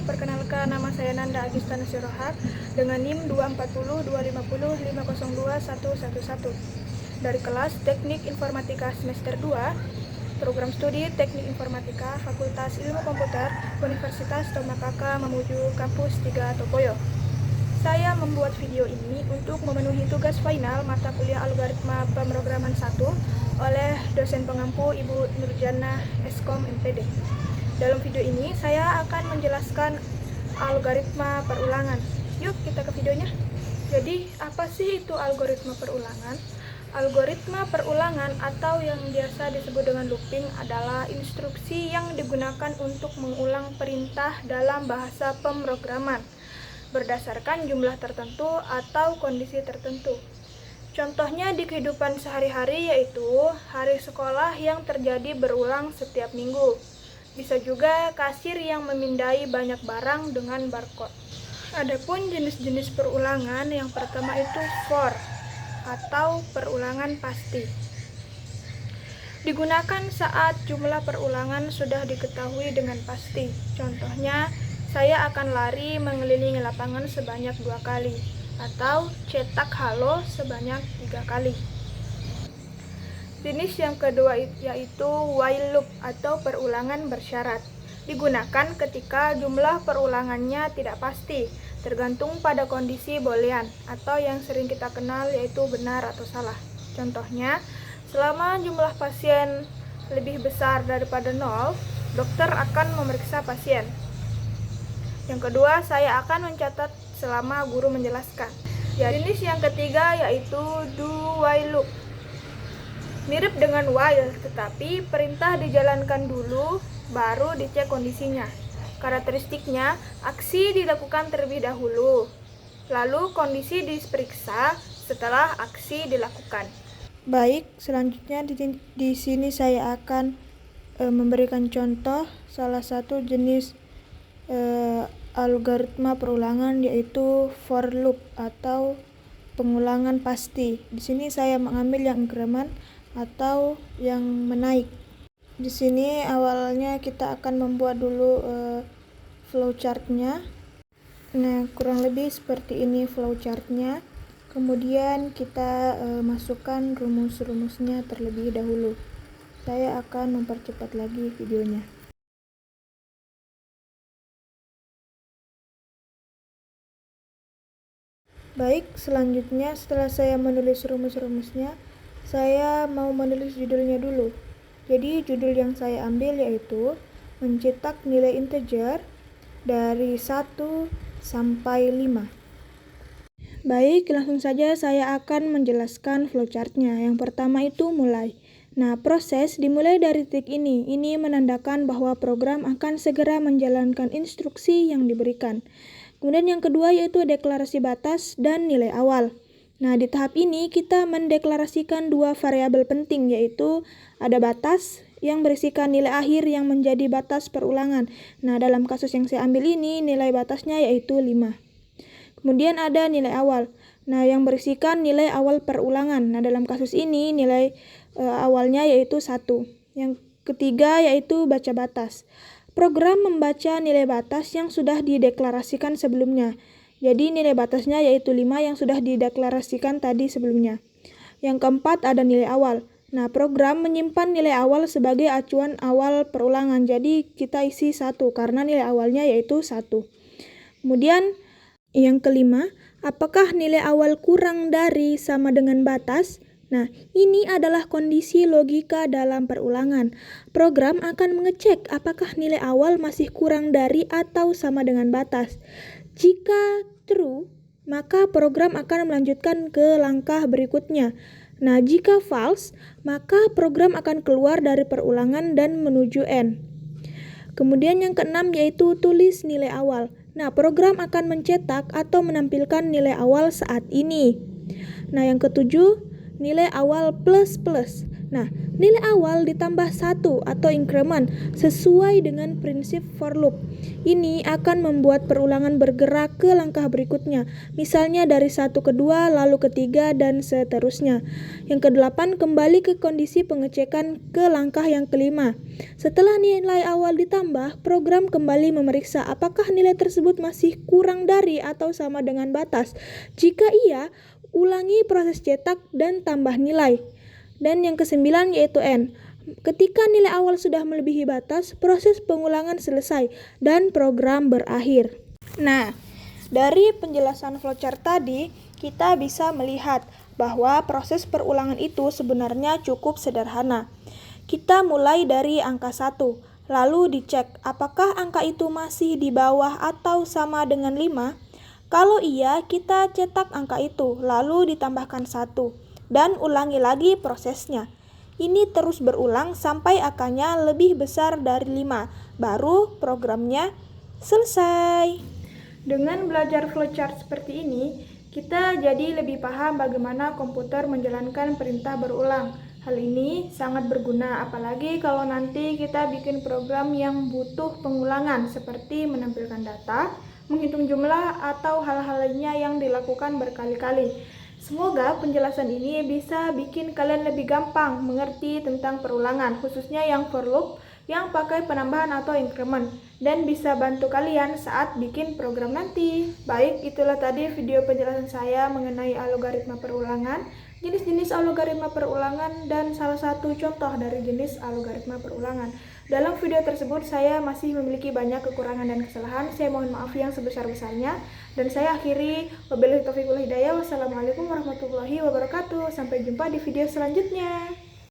perkenalkan nama saya Nanda Agistana Sirohar dengan NIM 240-250-502-111 dari kelas Teknik Informatika semester 2, program studi Teknik Informatika Fakultas Ilmu Komputer Universitas Tomakaka menuju kampus 3 Tokoyo. Saya membuat video ini untuk memenuhi tugas final mata kuliah algoritma pemrograman 1 oleh dosen pengampu Ibu Nurjana Eskom MPD. Dalam video ini saya akan menjelaskan algoritma perulangan. Yuk kita ke videonya. Jadi apa sih itu algoritma perulangan? Algoritma perulangan atau yang biasa disebut dengan looping adalah instruksi yang digunakan untuk mengulang perintah dalam bahasa pemrograman berdasarkan jumlah tertentu atau kondisi tertentu. Contohnya di kehidupan sehari-hari yaitu hari sekolah yang terjadi berulang setiap minggu. Bisa juga kasir yang memindai banyak barang dengan barcode. Adapun jenis-jenis perulangan yang pertama itu for atau perulangan pasti. Digunakan saat jumlah perulangan sudah diketahui dengan pasti. Contohnya, saya akan lari mengelilingi lapangan sebanyak 2 kali atau cetak halo sebanyak 3 kali. Jenis yang kedua yaitu while loop atau perulangan bersyarat. Digunakan ketika jumlah perulangannya tidak pasti, tergantung pada kondisi boolean atau yang sering kita kenal yaitu benar atau salah. Contohnya, selama jumlah pasien lebih besar daripada 0, dokter akan memeriksa pasien. Yang kedua, saya akan mencatat selama guru menjelaskan. Jenis yang ketiga yaitu do while loop. Mirip dengan while, tetapi perintah dijalankan dulu, baru dicek kondisinya. Karakteristiknya, aksi dilakukan terlebih dahulu, lalu kondisi diperiksa setelah aksi dilakukan. Baik, selanjutnya di sini saya akan memberikan contoh salah satu jenis algoritma perulangan yaitu for loop atau pengulangan pasti. Di sini saya mengambil yang increment atau yang menaik. Di sini awalnya kita akan membuat dulu flowchartnya. Nah, kurang lebih seperti ini flowchartnya. Kemudian kita masukkan rumus-rumusnya terlebih dahulu. Saya akan mempercepat lagi videonya. Baik, selanjutnya setelah saya menulis rumus-rumusnya, saya mau menulis judulnya dulu. Jadi judul yang saya ambil yaitu mencetak nilai integer dari 1 sampai 5. Baik, langsung saja saya akan menjelaskan flowchartnya. Yang pertama itu mulai. Nah, proses dimulai dari titik ini. Ini menandakan bahwa program akan segera menjalankan instruksi yang diberikan. Kemudian yang kedua yaitu deklarasi batas dan nilai awal. Nah, di tahap ini kita mendeklarasikan 2 variabel penting yaitu ada batas yang berisikan nilai akhir yang menjadi batas perulangan. Nah, dalam kasus yang saya ambil ini nilai batasnya yaitu 5. Kemudian ada nilai awal. Nah, yang berisikan nilai awal perulangan. Nah, dalam kasus ini nilai awalnya yaitu 1. Yang ketiga yaitu baca batas. Program membaca nilai batas yang sudah dideklarasikan sebelumnya. Jadi nilai batasnya yaitu 5 yang sudah dideklarasikan tadi sebelumnya. Yang keempat ada nilai awal. Nah, program menyimpan nilai awal sebagai acuan awal perulangan. Jadi kita isi 1 karena nilai awalnya yaitu 1. Kemudian yang kelima, apakah nilai awal kurang dari sama dengan batas? Nah, ini adalah kondisi logika dalam perulangan. Program akan mengecek apakah nilai awal masih kurang dari atau sama dengan batas. Jika true, maka program akan melanjutkan ke langkah berikutnya. Nah, jika false, maka program akan keluar dari perulangan dan menuju end. Kemudian yang keenam yaitu tulis nilai awal. Nah, program akan mencetak atau menampilkan nilai awal saat ini. Nah, yang ketujuh, nilai awal plus plus. Nah, nilai awal ditambah 1 atau increment sesuai dengan prinsip for loop. Ini akan membuat perulangan bergerak ke langkah berikutnya. Misalnya dari 1 ke 2, lalu ke 3, dan seterusnya. Yang ke-8, kembali ke kondisi pengecekan ke langkah yang ke-5. Setelah nilai awal ditambah, program kembali memeriksa apakah nilai tersebut masih kurang dari atau sama dengan batas. Jika iya, ulangi proses cetak dan tambah nilai. Dan yang ke-9 yaitu N. Ketika nilai awal sudah melebihi batas, proses pengulangan selesai dan program berakhir. Nah, dari penjelasan flowchart tadi, kita bisa melihat bahwa proses perulangan itu sebenarnya cukup sederhana. Kita mulai dari angka 1, lalu dicek apakah angka itu masih di bawah atau sama dengan 5. Kalau iya, kita cetak angka itu, lalu ditambahkan 1, dan ulangi lagi prosesnya. Ini terus berulang sampai angkanya lebih besar dari 5, baru programnya selesai. Dengan belajar flowchart seperti ini, kita jadi lebih paham bagaimana komputer menjalankan perintah berulang. Hal ini sangat berguna, apalagi kalau nanti kita bikin program yang butuh pengulangan, seperti menampilkan data, menghitung jumlah, atau hal-hal lainnya yang dilakukan berkali-kali. Semoga penjelasan ini bisa bikin kalian lebih gampang mengerti tentang perulangan, khususnya yang for loop, yang pakai penambahan atau increment, dan bisa bantu kalian saat bikin program nanti. Baik, itulah tadi video penjelasan saya mengenai algoritma perulangan, jenis-jenis algoritma perulangan, dan salah satu contoh dari jenis algoritma perulangan. Dalam video tersebut saya masih memiliki banyak kekurangan dan kesalahan. Saya mohon maaf yang sebesar-besarnya. Dan saya akhiri, wabillahi taufiq wal hidayah. Wassalamualaikum warahmatullahi wabarakatuh. Sampai jumpa di video selanjutnya.